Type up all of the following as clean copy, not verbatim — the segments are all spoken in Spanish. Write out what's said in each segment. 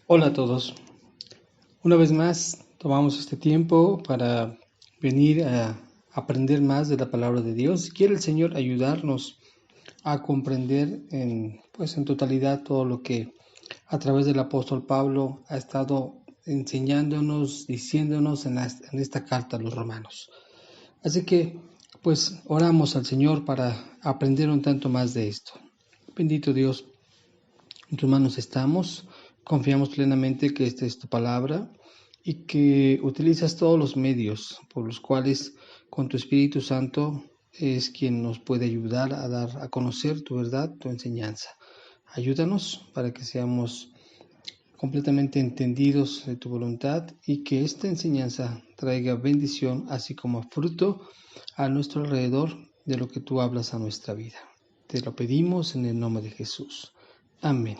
Hola a todos. Una vez más tomamos este tiempo para venir a aprender más de la palabra de Dios. Quiere el Señor ayudarnos a comprender en totalidad todo lo que a través del apóstol Pablo ha estado enseñándonos, diciéndonos en esta carta a los romanos. Así que pues oramos al Señor para aprender un tanto más de esto. Bendito Dios, en tus manos estamos, confiamos plenamente que esta es tu palabra y que utilizas todos los medios por los cuales con tu Espíritu Santo es quien nos puede ayudar a dar a conocer tu verdad, tu enseñanza. Ayúdanos para que seamos completamente entendidos de tu voluntad y que esta enseñanza traiga bendición así como fruto a nuestro alrededor de lo que tú hablas a nuestra vida. Te lo pedimos en el nombre de Jesús. Amén.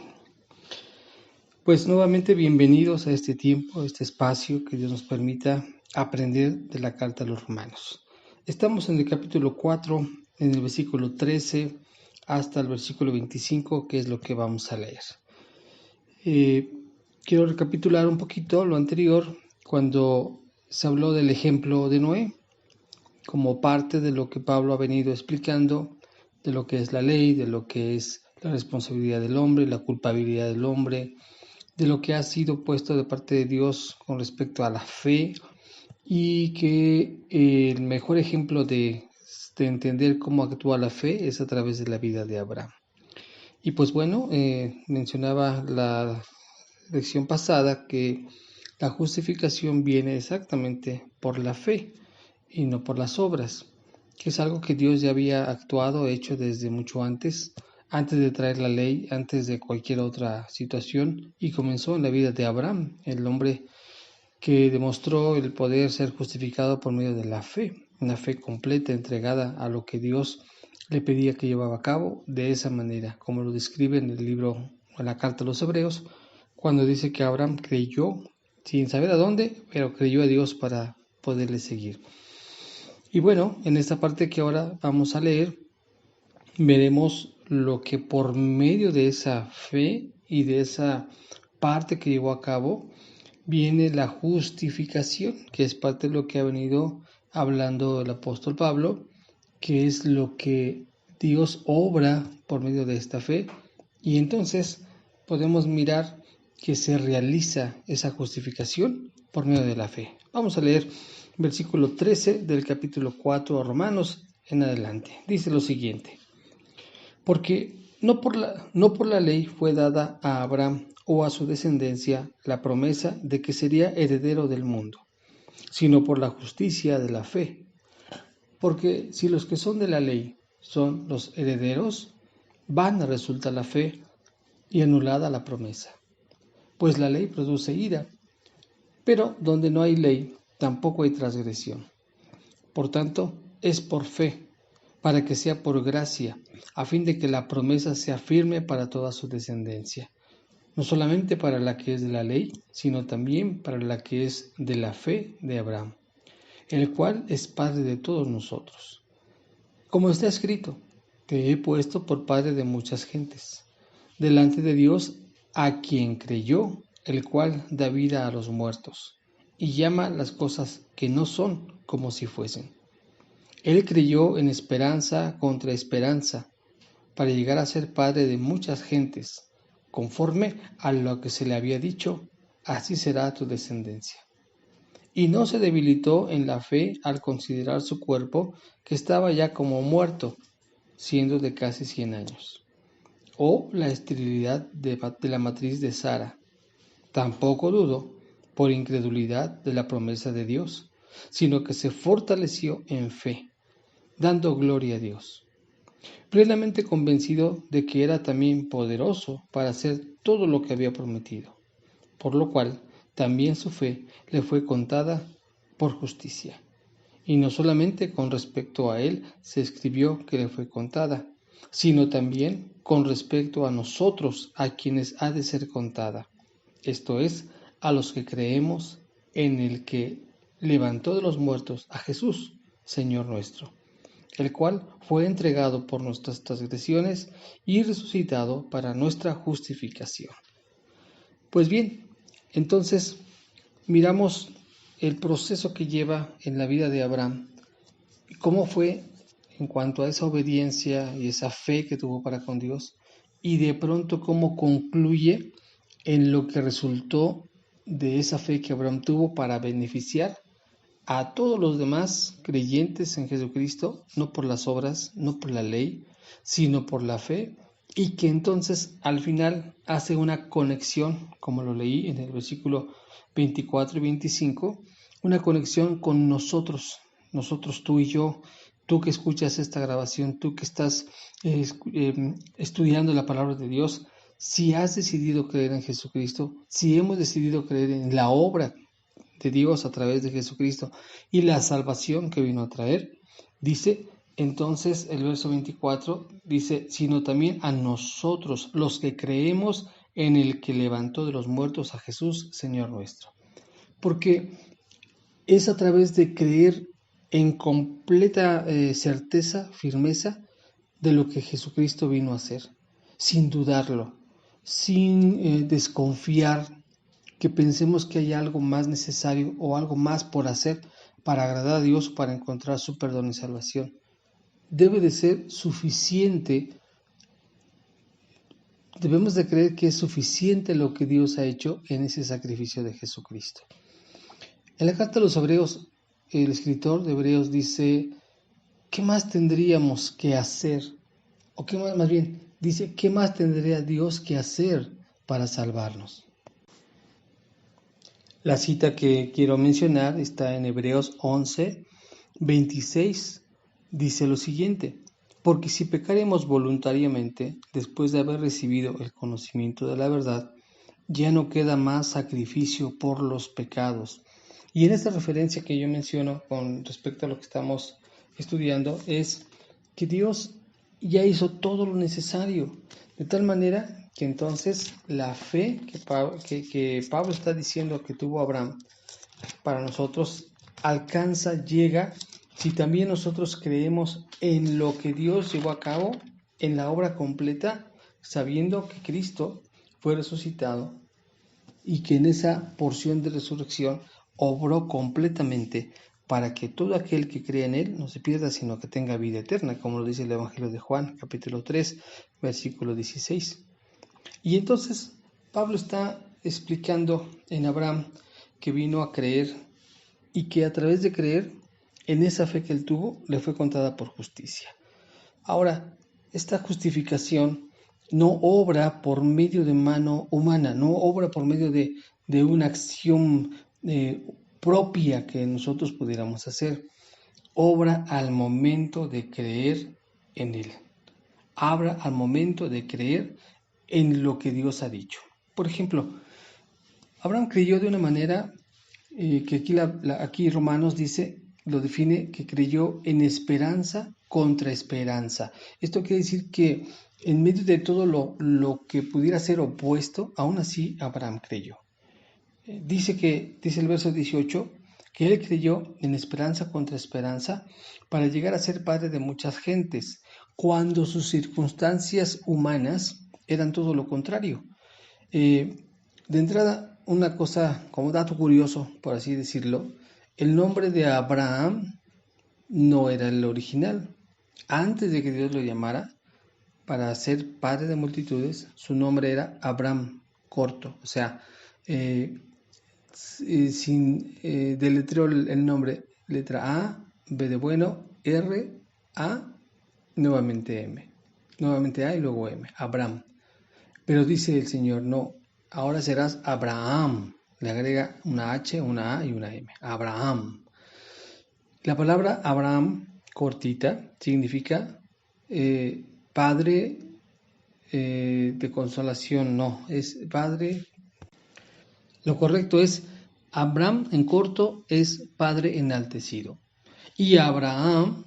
Pues nuevamente bienvenidos a este tiempo, a este espacio que Dios nos permita aprender de la carta a los romanos. Estamos en el capítulo 4, en el versículo 13 hasta el versículo 25, que es lo que vamos a leer. Quiero recapitular un poquito lo anterior, cuando se habló del ejemplo de Noé, como parte de lo que Pablo ha venido explicando, de lo que es la ley, de lo que es la responsabilidad del hombre, la culpabilidad del hombre, de lo que ha sido puesto de parte de Dios con respecto a la fe y que el mejor ejemplo de entender cómo actúa la fe es a través de la vida de Abraham. Y pues bueno, mencionaba la lección pasada que la justificación viene exactamente por la fe y no por las obras, que es algo que Dios ya había actuado, hecho desde mucho antes de traer la ley, antes de cualquier otra situación, y comenzó en la vida de Abraham, el hombre que demostró el poder ser justificado por medio de la fe, una fe completa, entregada a lo que Dios le pedía que llevaba a cabo, de esa manera, como lo describe en el libro, en la carta a los Hebreos, cuando dice que Abraham creyó, sin saber a dónde, pero creyó a Dios para poderle seguir. Y bueno, en esta parte que ahora vamos a leer, veremos lo que por medio de esa fe y de esa parte que llevó a cabo, viene la justificación, que es parte de lo que ha venido hablando el apóstol Pablo, que es lo que Dios obra por medio de esta fe. Y entonces podemos mirar que se realiza esa justificación por medio de la fe. Vamos a leer versículo 13 del capítulo 4 a Romanos en adelante. Dice lo siguiente: porque no por la ley fue dada a Abraham o a su descendencia la promesa de que sería heredero del mundo, sino por la justicia de la fe. Porque si los que son de la ley son los herederos, vana resulta la fe y anulada la promesa. Pues la ley produce ira, pero donde no hay ley, tampoco hay transgresión. Por tanto, es por fe, para que sea por gracia, a fin de que la promesa sea firme para toda su descendencia, no solamente para la que es de la ley, sino también para la que es de la fe de Abraham, el cual es Padre de todos nosotros. Como está escrito, te he puesto por Padre de muchas gentes, delante de Dios a quien creyó, el cual da vida a los muertos, y llama las cosas que no son como si fuesen. Él creyó en esperanza contra esperanza, para llegar a ser padre de muchas gentes, conforme a lo que se le había dicho, así será tu descendencia. Y no se debilitó en la fe al considerar su cuerpo, que estaba ya como muerto, siendo de casi 100 años. O la esterilidad de la matriz de Sara. Tampoco dudó, por incredulidad, de la promesa de Dios, sino que se fortaleció en fe, dando gloria a Dios, plenamente convencido de que era también poderoso para hacer todo lo que había prometido, por lo cual también su fe le fue contada por justicia. Y no solamente con respecto a él se escribió que le fue contada, sino también con respecto a nosotros, a quienes ha de ser contada, esto es, a los que creemos en el que levantó de los muertos a Jesús, Señor nuestro, el cual fue entregado por nuestras transgresiones y resucitado para nuestra justificación. Pues bien, Entonces, miramos el proceso que lleva en la vida de Abraham, cómo fue en cuanto a esa obediencia y esa fe que tuvo para con Dios, y de pronto cómo concluye en lo que resultó de esa fe que Abraham tuvo para beneficiar a todos los demás creyentes en Jesucristo, no por las obras, no por la ley, sino por la fe, y que entonces al final hace una conexión, como lo leí en el versículo 24 y 25, una conexión con nosotros, tú y yo, tú que escuchas esta grabación, tú que estás estudiando la palabra de Dios. Si has decidido creer en Jesucristo, si hemos decidido creer en la obra de Dios a través de Jesucristo y la salvación que vino a traer, dice entonces el verso 24, dice, sino también a nosotros, los que creemos en el que levantó de los muertos a Jesús, Señor nuestro. Porque es a través de creer en completa certeza, firmeza, de lo que Jesucristo vino a hacer, sin dudarlo, sin desconfiar, que pensemos que hay algo más necesario o algo más por hacer para agradar a Dios o para encontrar su perdón y salvación. Debe de ser suficiente, debemos de creer que es suficiente lo que Dios ha hecho en ese sacrificio de Jesucristo. En la carta a los Hebreos, el escritor de Hebreos dice, ¿qué más tendríamos que hacer? O qué más bien, dice, ¿qué más tendría Dios que hacer para salvarnos? La cita que quiero mencionar está en Hebreos 11, 26. Dice lo siguiente, porque si pecaremos voluntariamente, después de haber recibido el conocimiento de la verdad, ya no queda más sacrificio por los pecados. Y en esta referencia que yo menciono con respecto a lo que estamos estudiando, es que Dios ya hizo todo lo necesario, de tal manera que entonces la fe que Pablo está diciendo que tuvo Abraham para nosotros alcanza, llega, si también nosotros creemos en lo que Dios llevó a cabo, en la obra completa, sabiendo que Cristo fue resucitado y que en esa porción de resurrección obró completamente para que todo aquel que cree en Él no se pierda, sino que tenga vida eterna, como lo dice el Evangelio de Juan, capítulo 3, versículo 16. Y entonces Pablo está explicando en Abraham que vino a creer y que a través de creer en esa fe que él tuvo le fue contada por justicia. Ahora, esta justificación no obra por medio de mano humana, no obra por medio de una acción propia que nosotros pudiéramos hacer. Obra al momento de creer en Él. Obra al momento de creer en lo que Dios ha dicho. Por ejemplo, Abraham creyó de una manera que aquí Romanos dice, lo define, que creyó en esperanza contra esperanza. Esto quiere decir que en medio de todo lo que pudiera ser opuesto, aún así Abraham creyó. Dice el verso 18, que él creyó en esperanza contra esperanza para llegar a ser padre de muchas gentes, cuando sus circunstancias humanas eran todo lo contrario. De entrada, una cosa como dato curioso, por así decirlo, el nombre de Abraham no era el original. Antes de que Dios lo llamara para ser padre de multitudes, su nombre era Abram, corto, o sea, deletreo el nombre, letra A, B de bueno, R, A, nuevamente M, nuevamente A y luego M, Abram. Pero dice el Señor, no, ahora serás Abraham. Le agrega una H, una A y una M. Abraham. La palabra Abraham, cortita, significa padre de consolación. No, es padre. Lo correcto es Abraham, en corto, es padre enaltecido. Y Abraham,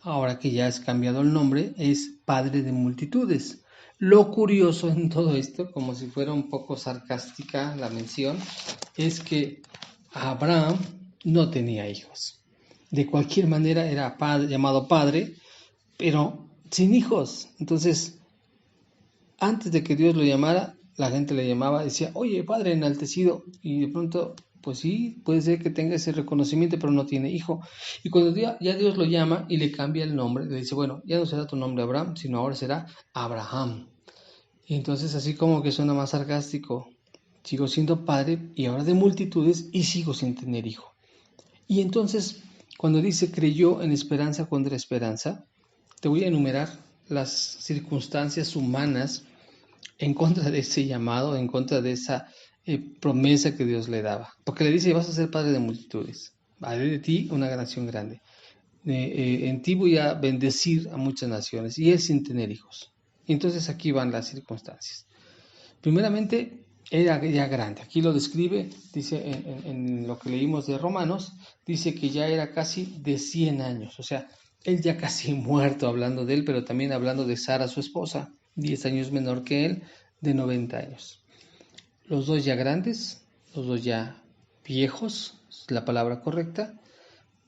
ahora que ya es cambiado el nombre, es padre de multitudes. Lo curioso en todo esto, como si fuera un poco sarcástica la mención, es que Abraham no tenía hijos. De cualquier manera era llamado padre, pero sin hijos. Entonces, antes de que Dios lo llamara, la gente le llamaba, decía, oye, padre enaltecido, y de pronto, pues sí, puede ser que tenga ese reconocimiento, pero no tiene hijo. Y cuando ya Dios lo llama y le cambia el nombre, le dice, bueno, ya no será tu nombre Abraham, sino ahora será Abraham. Y entonces así como que suena más sarcástico, sigo siendo padre y ahora de multitudes y sigo sin tener hijo. Y entonces, cuando dice creyó en esperanza contra esperanza, te voy a enumerar las circunstancias humanas en contra de ese llamado, en contra de esa promesa que Dios le daba. Porque le dice, vas a ser padre de multitudes, haré de ti una nación grande. En ti voy a bendecir a muchas naciones, y él sin tener hijos. Entonces aquí van las circunstancias. Primeramente, era ya grande. Aquí lo describe, dice en lo que leímos de Romanos, dice que ya era casi de 100 años. O sea, él ya casi muerto, hablando de él, pero también hablando de Sara, su esposa, 10 años menor que él, de 90 años. Los dos ya grandes, los dos ya viejos, es la palabra correcta,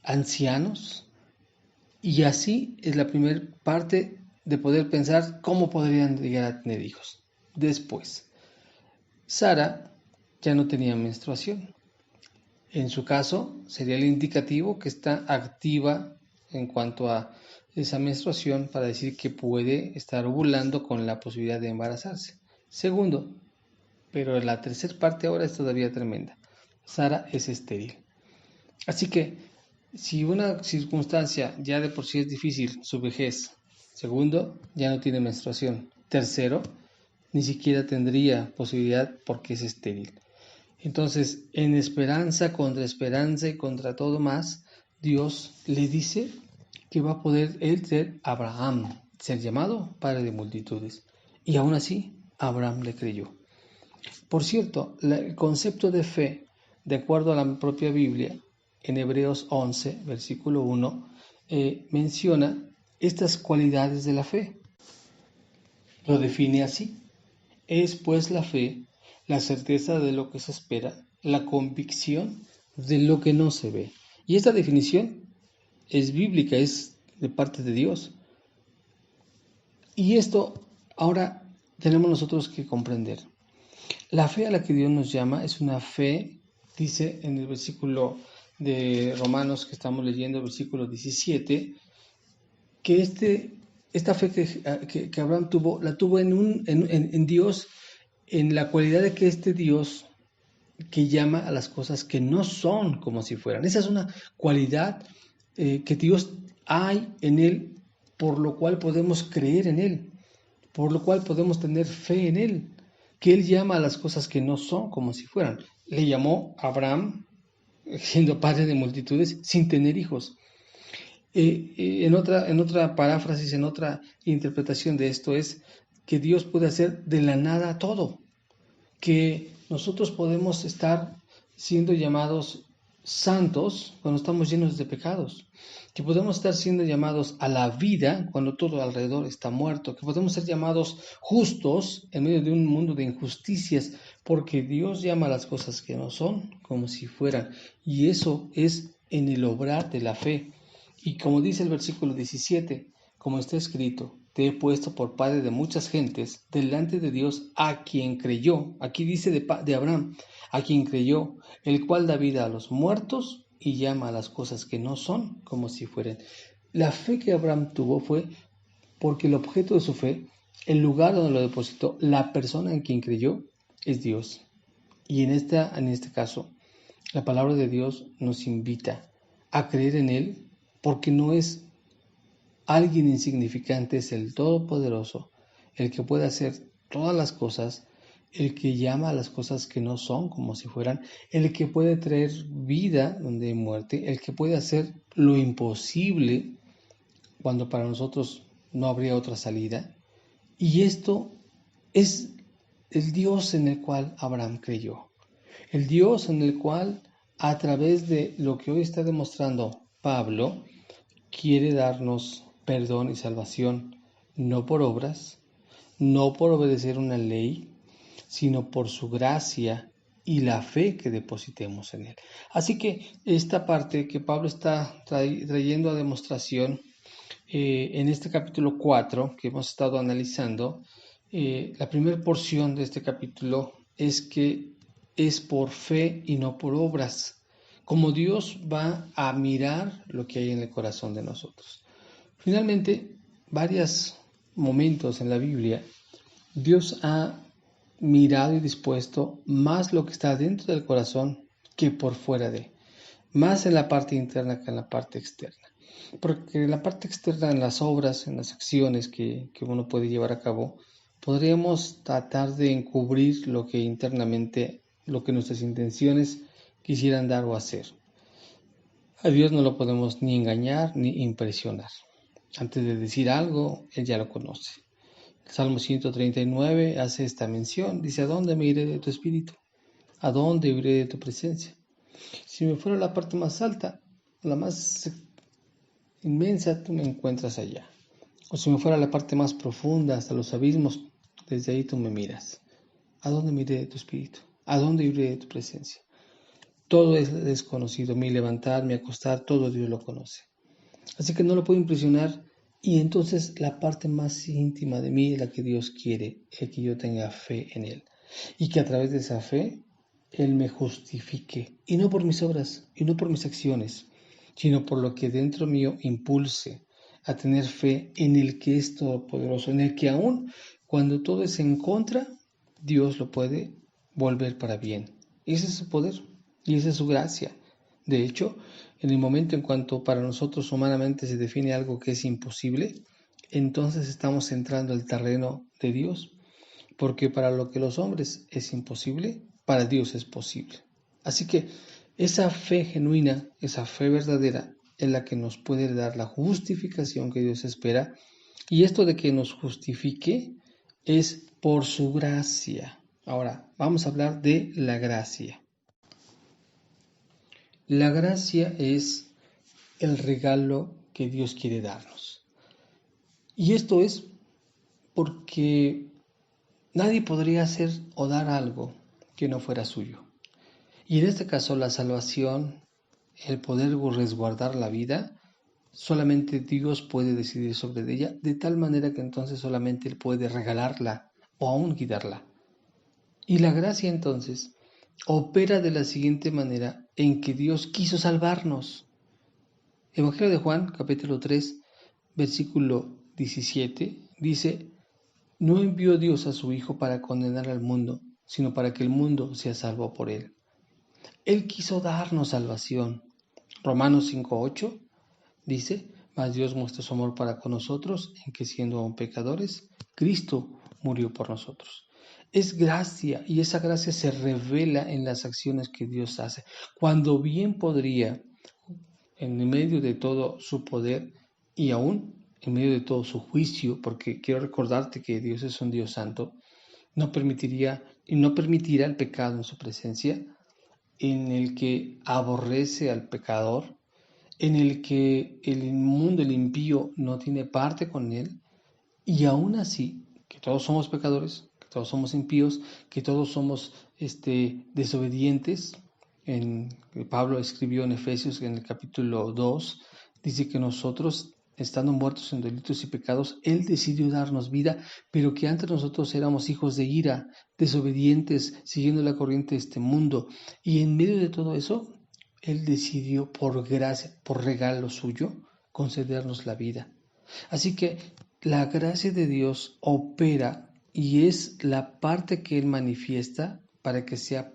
ancianos, y así es la primera parte de poder pensar cómo podrían llegar a tener hijos. Después, Sara ya no tenía menstruación. En su caso, sería el indicativo que está activa en cuanto a esa menstruación para decir que puede estar ovulando con la posibilidad de embarazarse. Segundo, pero la tercera parte ahora es todavía tremenda. Sara es estéril. Así que, si una circunstancia ya de por sí es difícil, su vejez. Segundo, ya no tiene menstruación. Tercero, ni siquiera tendría posibilidad porque es estéril. Entonces, en esperanza y contra todo más, Dios le dice que va a poder él ser Abraham, ser llamado padre de multitudes. Y aún así, Abraham le creyó. Por cierto, el concepto de fe, de acuerdo a la propia Biblia, en Hebreos 11, versículo 1, menciona estas cualidades de la fe. Lo define así. Es pues la fe, la certeza de lo que se espera, la convicción de lo que no se ve. Y esta definición es bíblica, es de parte de Dios. Y esto ahora tenemos nosotros que comprender. La fe a la que Dios nos llama es una fe, dice en el versículo de Romanos que estamos leyendo, versículo 17, que esta fe que Abraham tuvo, la tuvo en Dios, en la cualidad de que este Dios que llama a las cosas que no son como si fueran. Esa es una cualidad que Dios hay en Él, por lo cual podemos creer en Él, por lo cual podemos tener fe en Él, que Él llama a las cosas que no son como si fueran. Le llamó a Abraham, siendo padre de multitudes, sin tener hijos. En otra paráfrasis, en otra interpretación de esto es que Dios puede hacer de la nada todo, que nosotros podemos estar siendo llamados santos cuando estamos llenos de pecados, que podemos estar siendo llamados a la vida cuando todo alrededor está muerto, que podemos ser llamados justos en medio de un mundo de injusticias, porque Dios llama a las cosas que no son como si fueran, y eso es en el obrar de la fe. Y como dice el versículo 17, como está escrito, te he puesto por padre de muchas gentes delante de Dios a quien creyó. Aquí dice de Abraham, a quien creyó, el cual da vida a los muertos y llama a las cosas que no son como si fueran. La fe que Abraham tuvo fue porque el objeto de su fe, el lugar donde lo depositó, la persona en quien creyó, es Dios. Y en este caso, la palabra de Dios nos invita a creer en Él porque no es alguien insignificante, es el Todopoderoso, el que puede hacer todas las cosas, el que llama a las cosas que no son como si fueran, el que puede traer vida donde hay muerte, el que puede hacer lo imposible cuando para nosotros no habría otra salida. Y esto es el Dios en el cual Abraham creyó, el Dios en el cual, a través de lo que hoy está demostrando Pablo, quiere darnos perdón y salvación, no por obras, no por obedecer una ley, sino por su gracia y la fe que depositemos en Él. Así que esta parte que Pablo está trayendo a demostración en este capítulo 4 que hemos estado analizando, La primera porción de este capítulo es que es por fe y no por obras, como Dios va a mirar lo que hay en el corazón de nosotros. Finalmente, varios momentos en la Biblia, Dios ha mirado y dispuesto más lo que está dentro del corazón que por fuera de, más en la parte interna que en la parte externa. Porque en la parte externa, en las obras, en las acciones que uno puede llevar a cabo, podríamos tratar de encubrir lo que internamente, lo que nuestras intenciones quisieran dar o hacer. A Dios no lo podemos ni engañar ni impresionar. Antes de decir algo, Él ya lo conoce. El Salmo 139 hace esta mención. Dice, ¿a dónde me iré de tu espíritu? ¿A dónde iré de tu presencia? Si me fuera a la parte más alta, la más inmensa, tú me encuentras allá. O si me fuera a la parte más profunda, hasta los abismos, desde ahí tú me miras. ¿A dónde me iré de tu espíritu? ¿A dónde iré de tu presencia? Todo es desconocido, mi levantar, mi acostar, todo Dios lo conoce. Así que no lo puedo impresionar y entonces la parte más íntima de mí es la que Dios quiere, es que yo tenga fe en Él. Y que a través de esa fe Él me justifique, y no por mis obras, y no por mis acciones, sino por lo que dentro mío impulse a tener fe en el que es todopoderoso, en el que aún cuando todo es en contra, Dios lo puede volver para bien. Y ese es su poder, y esa es su gracia. De hecho, en el momento en cuanto para nosotros humanamente se define algo que es imposible, entonces estamos entrando al terreno de Dios, porque para lo que los hombres es imposible, para Dios es posible. Así que esa fe genuina, esa fe verdadera, es la que nos puede dar la justificación que Dios espera. Y esto de que nos justifique es por su gracia. Ahora, vamos a hablar de la gracia. La gracia es el regalo que Dios quiere darnos. Y esto es porque nadie podría hacer o dar algo que no fuera suyo. Y en este caso la salvación, el poder resguardar la vida, solamente Dios puede decidir sobre ella, de tal manera que entonces solamente Él puede regalarla o aún quitarla. Y la gracia entonces opera de la siguiente manera en que Dios quiso salvarnos. Evangelio de Juan, capítulo 3, versículo 17, dice, no envió Dios a su Hijo para condenar al mundo, sino para que el mundo sea salvo por él. Él quiso darnos salvación. Romanos 5:8 dice, mas Dios muestra su amor para con nosotros, en que siendo aún pecadores, Cristo murió por nosotros. Es gracia, y esa gracia se revela en las acciones que Dios hace. Cuando bien podría, en medio de todo su poder y aún en medio de todo su juicio, porque quiero recordarte que Dios es un Dios santo, no permitiría y no permitirá el pecado en su presencia, en el que aborrece al pecador, en el que el inmundo, el impío, no tiene parte con él, y aún así, que todos somos pecadores, que todos somos impíos, que todos somos desobedientes. Pablo escribió en Efesios, en el capítulo 2, dice que nosotros, estando muertos en delitos y pecados, Él decidió darnos vida, pero que antes nosotros éramos hijos de ira, desobedientes, siguiendo la corriente de este mundo. Y en medio de todo eso, Él decidió por gracia, por regalo suyo, concedernos la vida. Así que la gracia de Dios opera y es la parte que Él manifiesta para que sea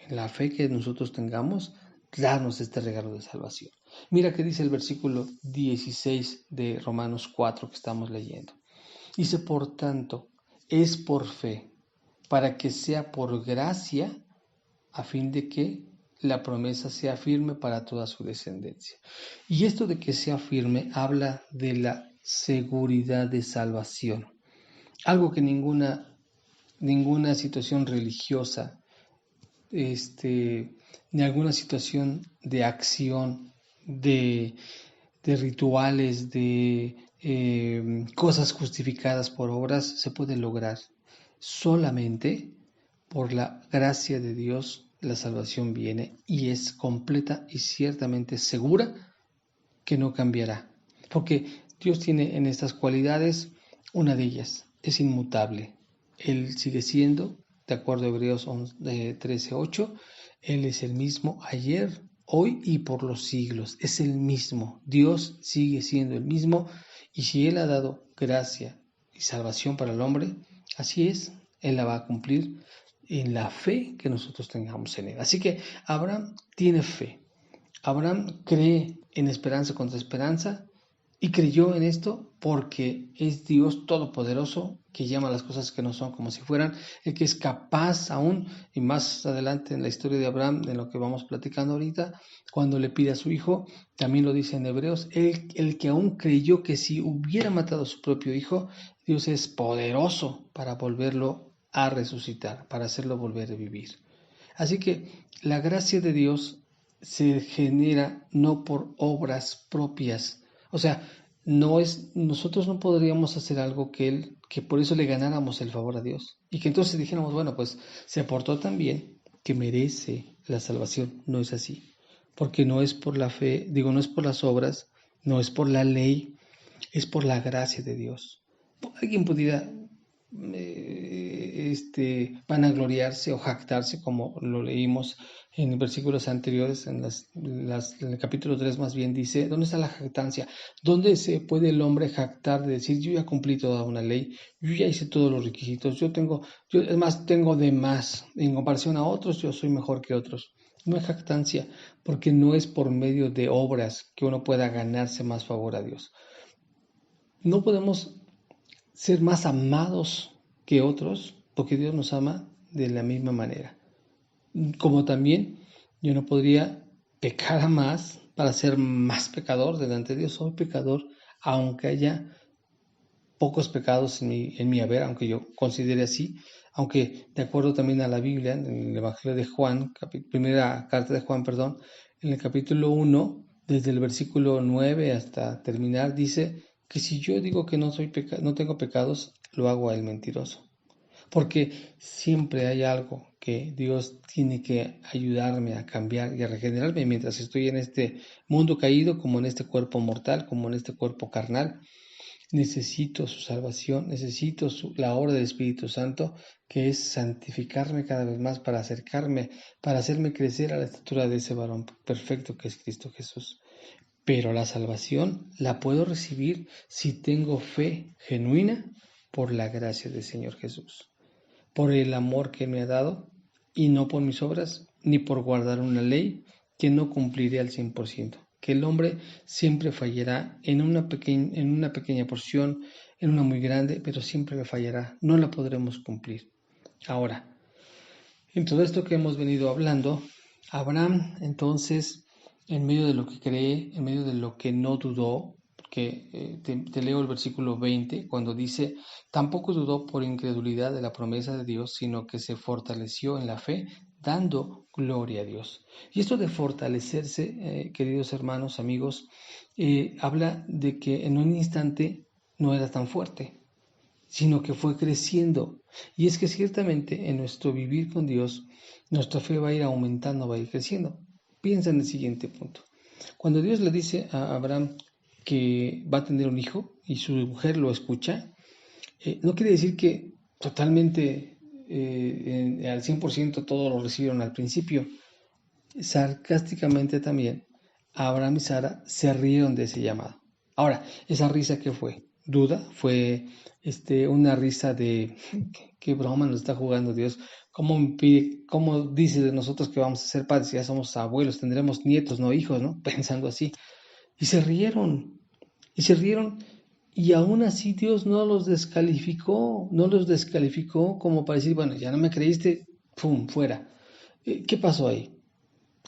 la fe que nosotros tengamos, darnos este regalo de salvación. Mira que dice el versículo 16 de Romanos 4 que estamos leyendo. Dice, por tanto, es por fe, para que sea por gracia, a fin de que la promesa sea firme para toda su descendencia. Y esto de que sea firme habla de la seguridad de salvación, algo que ninguna situación religiosa, ni alguna situación de acción, de rituales, de cosas justificadas por obras se puede lograr. Solamente por la gracia de Dios la salvación viene y es completa y ciertamente segura que no cambiará. Porque Dios tiene en estas cualidades, una de ellas es inmutable. Él sigue siendo, de acuerdo a Hebreos 13:8, Él es el mismo ayer, hoy y por los siglos. Es el mismo. Dios sigue siendo el mismo. Y si Él ha dado gracia y salvación para el hombre, así es, Él la va a cumplir en la fe que nosotros tengamos en Él. Así que Abraham tiene fe. Abraham cree en esperanza contra esperanza y creyó en esto porque es Dios todopoderoso que llama las cosas que no son como si fueran, el que es capaz aún, y más adelante en la historia de Abraham, en lo que vamos platicando ahorita, cuando le pide a su hijo, también lo dice en Hebreos, el que aún creyó que si hubiera matado a su propio hijo, Dios es poderoso para volverlo a resucitar, para hacerlo volver a vivir. Así que la gracia de Dios se genera no por obras propias. O sea, nosotros no podríamos hacer algo que por eso le ganáramos el favor a Dios. Y que entonces dijéramos, bueno, pues se portó tan bien que merece la salvación. No es así. Porque no es por la fe, no es por las obras, no es por la ley, es por la gracia de Dios. Alguien pudiera vanagloriarse o jactarse, como lo leímos en versículos anteriores, en el capítulo 3 más bien dice, ¿dónde está la jactancia? ¿Dónde se puede el hombre jactar de decir, yo ya cumplí toda una ley, yo ya hice todos los requisitos, yo además tengo de más, en comparación a otros, yo soy mejor que otros? No hay jactancia, porque no es por medio de obras que uno pueda ganarse más favor a Dios. No podemos ser más amados que otros, porque Dios nos ama de la misma manera. Como también yo no podría pecar más para ser más pecador delante de Dios. Soy pecador, aunque haya pocos pecados en mi haber, aunque yo considere así, aunque de acuerdo también a la Biblia, en el Evangelio de Juan, primera carta de Juan, perdón, en el capítulo 1, desde el versículo 9 hasta terminar, dice que si yo digo que no tengo pecados, lo hago a él mentiroso. Porque siempre hay algo que Dios tiene que ayudarme a cambiar y a regenerarme mientras estoy en este mundo caído, como en este cuerpo mortal, como en este cuerpo carnal. Necesito su salvación, necesito la obra del Espíritu Santo, que es santificarme cada vez más para acercarme, para hacerme crecer a la estatura de ese varón perfecto que es Cristo Jesús. Pero la salvación la puedo recibir si tengo fe genuina por la gracia del Señor Jesús, por el amor que me ha dado y no por mis obras, ni por guardar una ley que no cumpliré al 100%. Que el hombre siempre fallará en una pequeña porción, en una muy grande, pero siempre le fallará, no la podremos cumplir. Ahora, en todo esto que hemos venido hablando, Abraham entonces, en medio de lo que cree, en medio de lo que no dudó, que te leo el versículo 20, cuando dice, tampoco dudó por incredulidad de la promesa de Dios, sino que se fortaleció en la fe, dando gloria a Dios. Y esto de fortalecerse, queridos hermanos, amigos, habla de que en un instante no era tan fuerte, sino que fue creciendo. Y es que ciertamente en nuestro vivir con Dios, nuestra fe va a ir aumentando, va a ir creciendo. Piensa en el siguiente punto. Cuando Dios le dice a Abraham que va a tener un hijo y su mujer lo escucha, no quiere decir que totalmente al 100% todos lo recibieron al principio. Sarcásticamente también, Abraham y Sara se rieron de ese llamado. Ahora, ¿esa risa qué fue? ¿Duda? ¿Fue una risa de qué broma nos está jugando Dios? ¿Cómo dice de nosotros que vamos a ser padres? Ya somos abuelos, tendremos nietos, no hijos, ¿no? Pensando así. Y se rieron, y se rieron, y aún así Dios no los descalificó como para decir, bueno, ya no me creíste, ¡pum!, fuera. ¿Qué pasó ahí?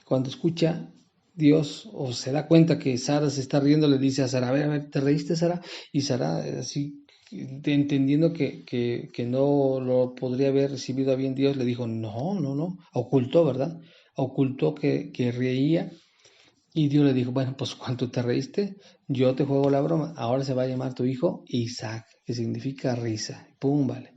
Cuando escucha Dios o se da cuenta que Sara se está riendo, le dice a Sara, a ver, ¿te reíste, Sara? Y Sara, así, entendiendo que no lo podría haber recibido a bien Dios, le dijo, no, ocultó, ¿verdad? Ocultó que reía, y Dios le dijo, bueno, pues cuando te reíste, yo te juego la broma, ahora se va a llamar tu hijo Isaac, que significa risa, pum, vale.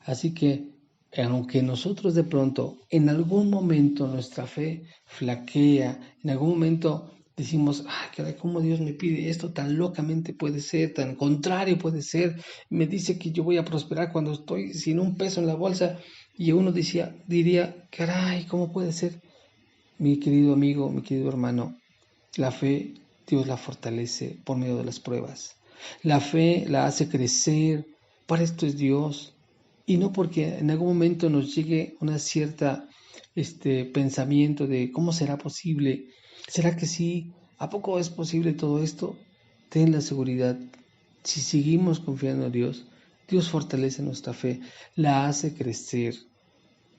Así que, aunque nosotros de pronto, en algún momento nuestra fe flaquea, en algún momento decimos, ay, caray, ¿cómo Dios me pide esto? Tan locamente puede ser, tan contrario puede ser. Me dice que yo voy a prosperar cuando estoy sin un peso en la bolsa. Y uno diría, caray, ¿cómo puede ser? Mi querido amigo, mi querido hermano, la fe Dios la fortalece por medio de las pruebas. La fe la hace crecer. Para esto es Dios. Y no porque en algún momento nos llegue una cierta pensamiento de cómo será posible. ¿Será que sí? ¿A poco es posible todo esto? Ten la seguridad. Si seguimos confiando en Dios, Dios fortalece nuestra fe, la hace crecer,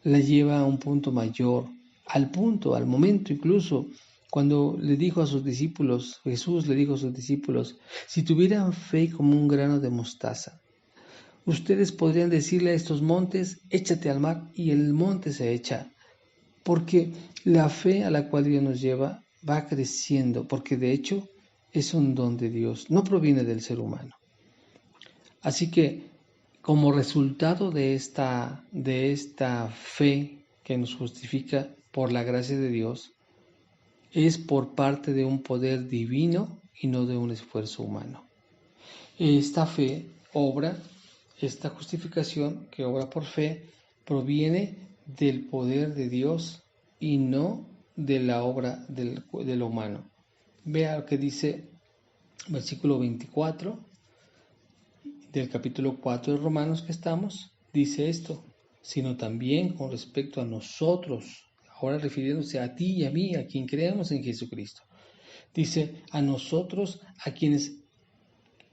la lleva a un punto mayor, al momento incluso, cuando le dijo a sus discípulos, Jesús le dijo a sus discípulos, si tuvieran fe como un grano de mostaza, ustedes podrían decirle a estos montes, échate al mar, y el monte se echa, porque la fe a la cual Dios nos lleva va creciendo, porque de hecho es un don de Dios, no proviene del ser humano. Así que como resultado de esta fe que nos justifica por la gracia de Dios, es por parte de un poder divino y no de un esfuerzo humano. Esta fe obra, esta justificación que obra por fe, proviene del poder de Dios y no de la obra de lo humano. Vea lo que dice versículo 24 del capítulo 4 de Romanos que estamos, dice esto, sino también con respecto a nosotros, ahora refiriéndose a ti y a mí, a quien creemos en Jesucristo. Dice, a nosotros a quienes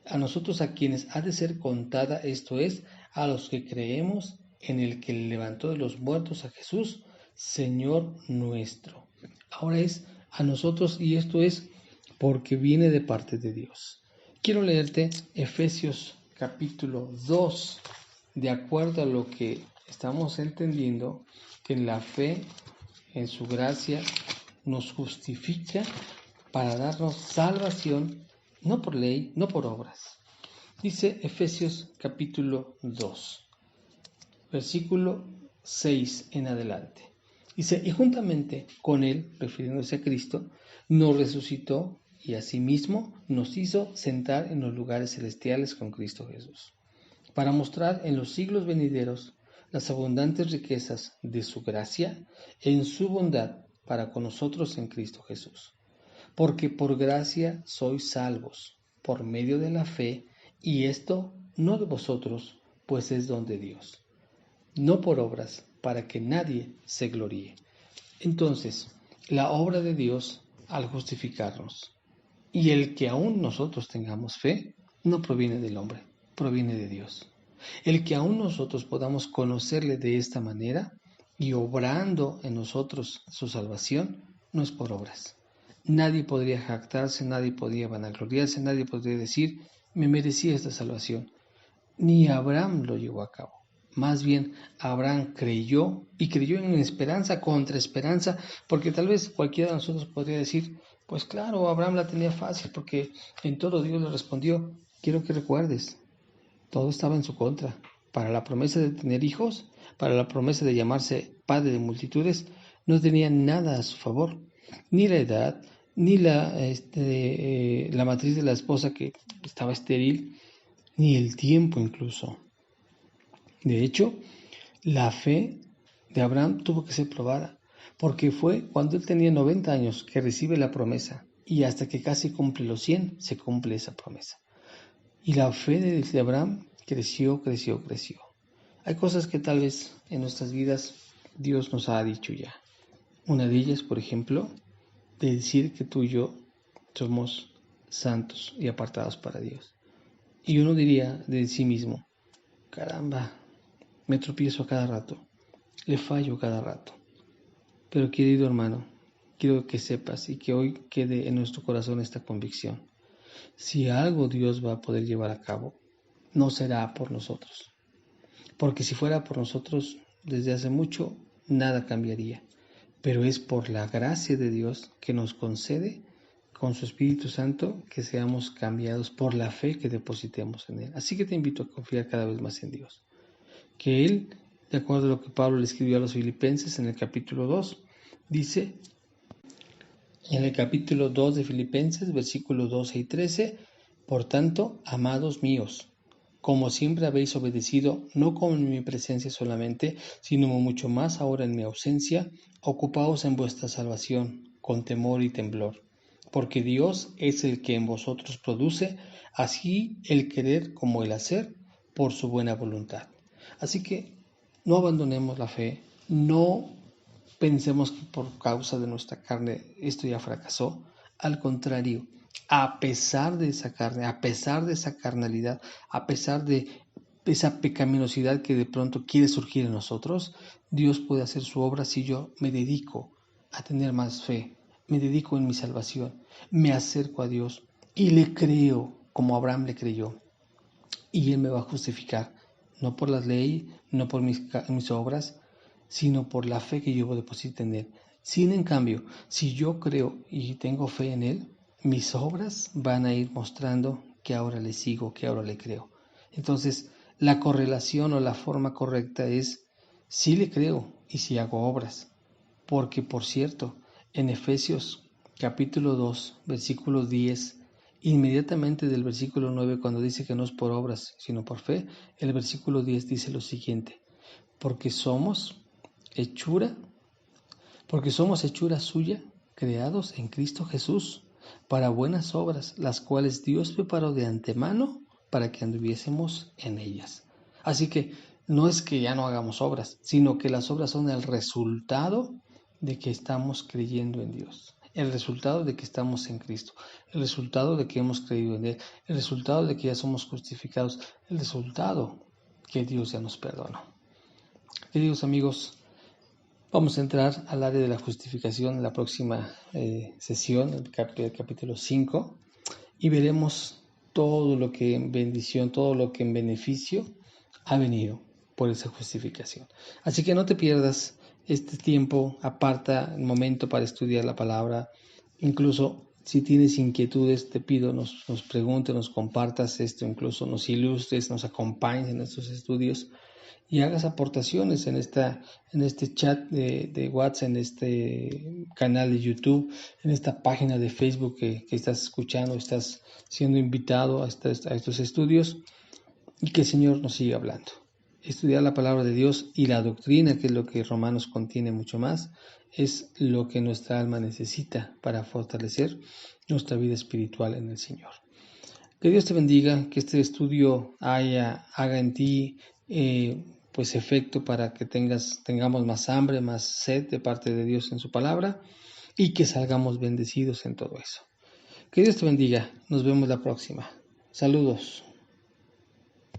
ha de ser contada, esto es, a los que creemos en el que levantó de los muertos a Jesús, Señor nuestro. Ahora es a nosotros y esto es porque viene de parte de Dios. Quiero leerte Efesios capítulo 2, de acuerdo a lo que estamos entendiendo, que en la fe, en su gracia, nos justifica para darnos salvación, no por ley, no por obras. Dice Efesios capítulo 2, versículo 6 en adelante. Dice, y juntamente con él, refiriéndose a Cristo, nos resucitó y asimismo nos hizo sentar en los lugares celestiales con Cristo Jesús, para mostrar en los siglos venideros las abundantes riquezas de su gracia en su bondad para con nosotros en Cristo Jesús. Porque por gracia sois salvos, por medio de la fe, y esto no de vosotros, pues es don de Dios, no por obras, para que nadie se gloríe. Entonces, la obra de Dios al justificarnos, y el que aún nosotros tengamos fe, no proviene del hombre, proviene de Dios. El que aún nosotros podamos conocerle de esta manera y obrando en nosotros su salvación, no es por obras. Nadie podría jactarse, nadie podría vanagloriarse, nadie podría decir, me merecía esta salvación. Ni Abraham lo llevó a cabo. Más bien, Abraham creyó y creyó en esperanza contra esperanza, porque tal vez cualquiera de nosotros podría decir, pues claro, Abraham la tenía fácil, porque en todo Dios le respondió. Quiero que recuerdes, todo estaba en su contra. Para la promesa de tener hijos, para la promesa de llamarse padre de multitudes, no tenía nada a su favor, ni la edad, ni la matriz de la esposa que estaba estéril, ni el tiempo incluso. De hecho, la fe de Abraham tuvo que ser probada, porque fue cuando él tenía 90 años que recibe la promesa, y hasta que casi cumple los 100 se cumple esa promesa. Y la fe de Abraham creció. Hay cosas que tal vez en nuestras vidas Dios nos ha dicho ya. Una de ellas, por ejemplo, de decir que tú y yo somos santos y apartados para Dios. Y uno diría de sí mismo, caramba, me tropiezo a cada rato, le fallo cada rato. Pero querido hermano, quiero que sepas y que hoy quede en nuestro corazón esta convicción. Si algo Dios va a poder llevar a cabo, no será por nosotros. Porque si fuera por nosotros, desde hace mucho, nada cambiaría. Pero es por la gracia de Dios que nos concede con su Espíritu Santo que seamos cambiados por la fe que depositemos en Él. Así que te invito a confiar cada vez más en Dios. Que Él, de acuerdo a lo que Pablo le escribió a los Filipenses en el capítulo 2, dice, En el capítulo 2 de Filipenses, versículos 12 y 13, por tanto, amados míos, como siempre habéis obedecido, no como en mi presencia solamente, sino mucho más ahora en mi ausencia, ocupaos en vuestra salvación, con temor y temblor, porque Dios es el que en vosotros produce, así el querer como el hacer, por su buena voluntad. Así que no abandonemos la fe, no pensemos que por causa de nuestra carne esto ya fracasó. Al contrario, a pesar de esa carne, a pesar de esa carnalidad, a pesar de esa pecaminosidad que de pronto quiere surgir en nosotros, Dios puede hacer su obra si yo me dedico a tener más fe, me dedico en mi salvación, me acerco a Dios y le creo como Abraham le creyó. Y Él me va a justificar, no por las leyes, no por mis obras, sino por la fe que yo deposito en Él. Sin en cambio, si yo creo y tengo fe en Él, mis obras van a ir mostrando que ahora le sigo, que ahora le creo. Entonces, la correlación o la forma correcta es si le creo y si hago obras. Porque, por cierto, en Efesios capítulo 2, versículo 10, inmediatamente del versículo 9, cuando dice que no es por obras, sino por fe, el versículo 10 dice lo siguiente: porque somos hechura, porque somos hechura suya, creados en Cristo Jesús, para buenas obras, las cuales Dios preparó de antemano para que anduviésemos en ellas. Así que no es que ya no hagamos obras, sino que las obras son el resultado de que estamos creyendo en Dios, el resultado de que estamos en Cristo, el resultado de que hemos creído en Él, el resultado de que ya somos justificados, el resultado que Dios ya nos perdonó. Queridos amigos, vamos a entrar al área de la justificación en la próxima sesión, el capítulo 5, y veremos todo lo que en bendición, todo lo que en beneficio ha venido por esa justificación. Así que no te pierdas este tiempo, aparta el momento para estudiar la palabra. Incluso si tienes inquietudes, te pido nos preguntes, nos compartas esto, incluso nos ilustres, nos acompañes en estos estudios y hagas aportaciones en este chat de WhatsApp, en este canal de YouTube, en esta página de Facebook que estás escuchando, estás siendo invitado a estos estudios, y que el Señor nos siga hablando. Estudiar la palabra de Dios y la doctrina, que es lo que Romanos contiene mucho más, es lo que nuestra alma necesita para fortalecer nuestra vida espiritual en el Señor. Que Dios te bendiga, que este estudio haga en ti pues efecto para que tengamos más hambre, más sed de parte de Dios en su palabra, y que salgamos bendecidos en todo eso. Que Dios te bendiga, nos vemos la próxima. Saludos.